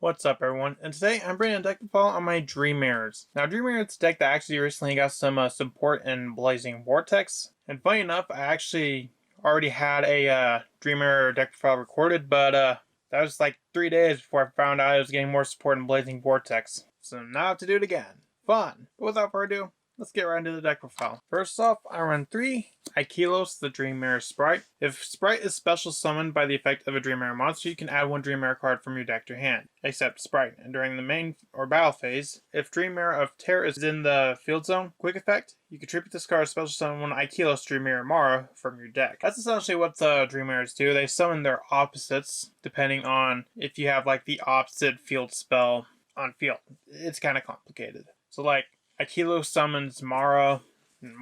What's up, everyone? And today I'm bringing a deck to follow on my Dream Mirrors. Now, Dream Mirror is a deck that actually recently got some support in Blazing Vortex. And funny enough, I actually already had a Dream Mirror deck profile recorded, but that was like 3 days before I found out I was getting more support in Blazing Vortex. So now I have to do it again. Fun! But without further ado, let's get right into the deck profile. First off, I run 3 Aikilos, the Dream Mirror Sprite. If Sprite is special summoned by the effect of a Dream Mirror monster, you can add 1 Dream Mirror card from your deck to your hand, except Sprite. And during the main or battle phase, if Dream Mirror of Terror is in the field zone, quick effect, you contribute this card special summon 1 Aikilos Dream Mirror Mara from your deck. That's essentially what the Dream Mirrors do. They summon their opposites, depending on if you have like the opposite field spell on field. It's kind of complicated. So like, Aikilos summons Mara, and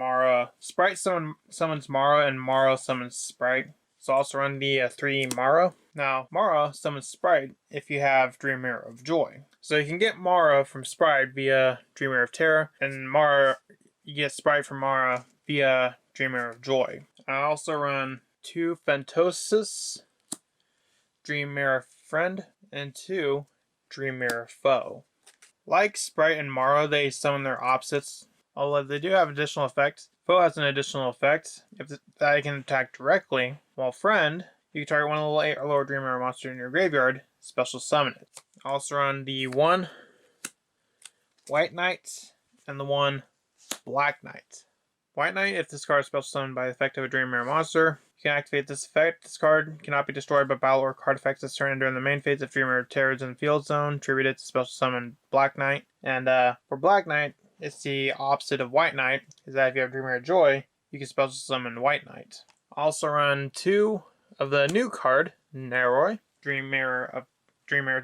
Sprite summons Mara, and Mara summons Sprite. So also run the 3 Mara. Now, Mara summons Sprite if you have Dream Mirror of Joy. So you can get Mara from Sprite via Dream Mirror of Terror, and you get Sprite from Mara via Dream Mirror of Joy. I also run 2 Phantosis, Dream Mirror Friend, and 2 Dream Mirror Foe. Like Sprite and Mara, they summon their opposites, although they do have additional effects. Foe has an additional effect that it can attack directly, while Friend, you can target one level 8 or lower Dream Mirror monster in your graveyard, special summon it. I also run the 1 White Knight and the 1 Black Knight. White Knight, if this card is special summoned by the effect of a Dream Mirror monster, you can activate this effect. This card cannot be destroyed by battle or card effects this turn. During the main phase of Dream Mirror of Terror is in the field zone, tribute it to special summon Black Knight. And for Black Knight, it's the opposite of White Knight, is that if you have Dream Mirror of Joy, you can special summon White Knight. Also run 2 of the new card, Naroi, Dream Mirror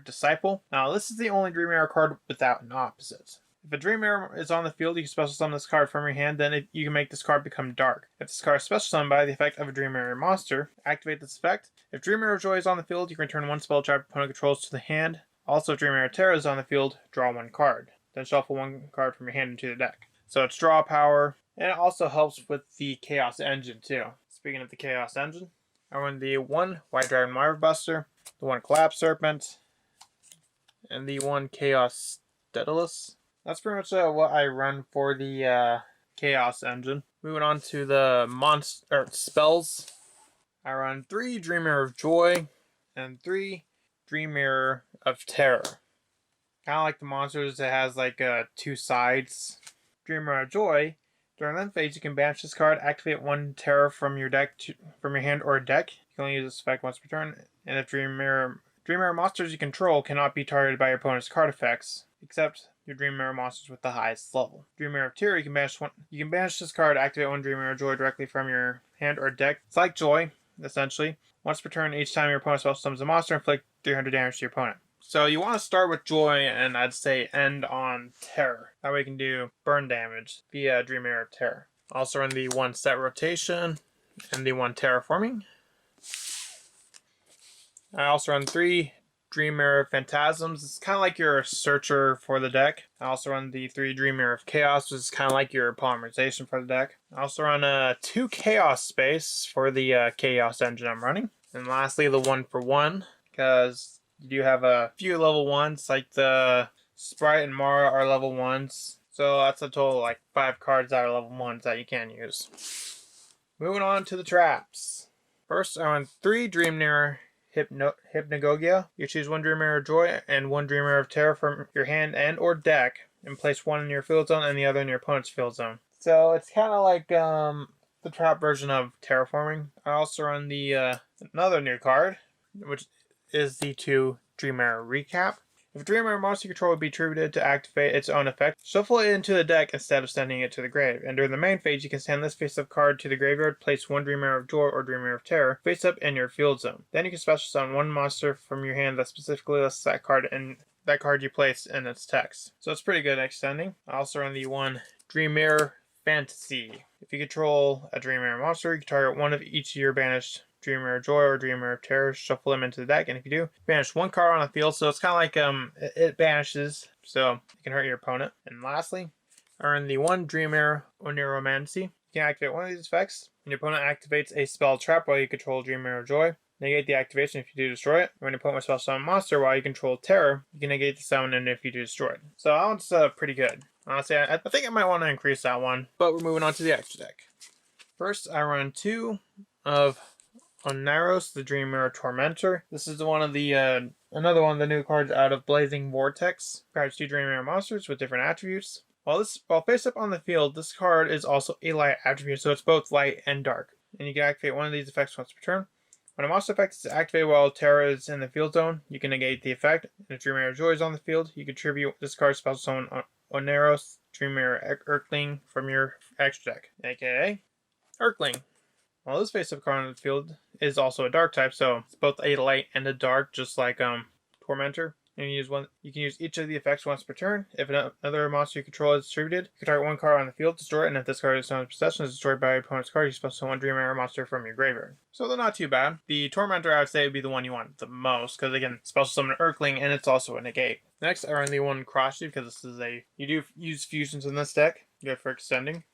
Disciple. Now this is the only Dream Mirror card without an opposite. If a Dream Mirror is on the field, you can special summon this card from your hand, then you can make this card become dark. If this card is special summoned by the effect of a Dream Mirror monster, activate this effect. If Dream Mirror of Joy is on the field, you can return 1 spell trap opponent controls to the hand. Also, if Dream Mirror of Terror is on the field, draw 1 card. Then shuffle 1 card from your hand into the deck. So it's draw power, and it also helps with the Chaos Engine too. Speaking of the Chaos Engine, I run the 1 White Dragon Wyvern Buster, the 1 Collapse Serpent, and the 1 Chaos Daedalus. That's pretty much what I run for the Chaos Engine. Moving on to the spells. I run 3 Dream Mirror of Joy and 3 Dream Mirror of Terror. Kind of like the monsters, it has like 2 sides. Dream Mirror of Joy. During that phase, you can banish this card, activate 1 Terror from your deck from your hand or deck. You can only use this effect once per turn. And if Dream Mirror monsters you control cannot be targeted by your opponent's card effects, except your Dream Mirror monsters with the highest level. Dream Mirror of Terror, you can banish this card, activate 1 Dream Mirror of Joy directly from your hand or deck. It's like Joy, essentially. Once per turn, each time your opponent special summons a monster, inflict 300 damage to your opponent. So you want to start with Joy and I'd say end on Terror. That way you can do burn damage via Dream Mirror of Terror. Also run the 1 Set Rotation and the 1 Terraforming. I also run 3 Dream Mirror Phantasms. It's kind of like your searcher for the deck. I also run the 3 Dream Mirror of Chaos, which is kind of like your polymerization for the deck. I also run 2 Chaos Space for the Chaos Engine I'm running. And lastly, the 1-for-1, because you do have a few level 1s, like the Sprite and Mara are level 1s. So that's a total like 5 cards that are level 1s that you can use. Moving on to the traps. First, I run 3 Dream Mirror Hypnagogia. You choose 1 Dream Mirror of Joy and 1 Dream Mirror of Terror from your hand and or deck, and place 1 in your field zone and the other in your opponent's field zone. So it's kind of like the trap version of Terraforming. I also run the another new card, which is the 2 Dream Mirror Recap. If a Dream Mirror monster you control would be attributed to activate its own effect, shuffle it into the deck instead of sending it to the grave. And during the main phase, you can send this face-up card to the graveyard, place 1 Dream Mirror of Joy or Dream Mirror of Terror face-up in your field zone. Then you can special summon 1 monster from your hand that specifically lists that card and that card you place in its text. So it's pretty good extending. I also run the 1 Dream Mirror Fantasy. If you control a Dream Mirror monster, you can target 1 of each of your banished Dream Mirror of Joy or Dream Mirror of Terror, shuffle them into the deck, and if you do, banish 1 card on the field, so it's kind of like it banishes, so it can hurt your opponent. And lastly, I run the 1 Dream Mirror Oniromancy. You can activate 1 of these effects, and your opponent activates a spell trap while you control Dream Mirror of Joy. negate the activation if you do destroy it. When you put my spell summon monster while you control terror, you can negate the summon and if you do destroy it. So that one's pretty good. Honestly, I think I might want to increase that one, but we're moving on to the extra deck. First, I run 2 of Oneros, the Dream Mirror Tormentor. This is one of the another one of the new cards out of Blazing Vortex. Cards 2 Dream Mirror monsters with different attributes. While face up on the field, this card is also a light attribute, so it's both light and dark. And you can activate one of these effects once per turn. When a monster effect is activated while Terra is in the field zone, you can negate the effect. And if Dream Mirror Joy is on the field, you can tribute this card's special summon Oneros, Dream Mirror Urkling from your extra deck, aka Urkling. While this face-up card on the field is also a dark type, so it's both a light and a dark, just like Tormentor. And you can use each of the effects once per turn. If another monster you control is distributed, you can target one card on the field, destroy it, and if this card is in possession is destroyed by your opponent's card, you special summon one Dream Mirror monster from your graveyard. So they're not too bad. The Tormentor, I would say, would be the one you want the most, because again, special summon an Urkling, and it's also a negate. Next, I run the one Cross Sheet, because this is you do use fusions in this deck. Good for extending.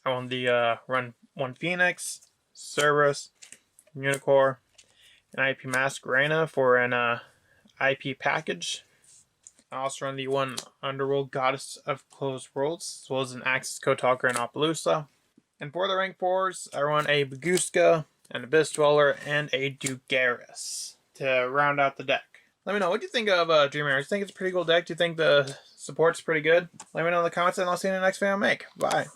I want the run one Phoenix, Cerberus, Unicorn, and IP Masquerena for an IP package. I also run the one Underworld Goddess of Closed Worlds, as well as an Axis Kotalker and Appaloosa. And for the rank 4s, I run a Baguska, an Abyss Dweller, and a Dugaris to round out the deck. Let me know, what do you think of Dream Mirror? Do you think it's a pretty cool deck? Do you think the support's pretty good? Let me know in the comments, and I'll see you in the next video I make. Bye.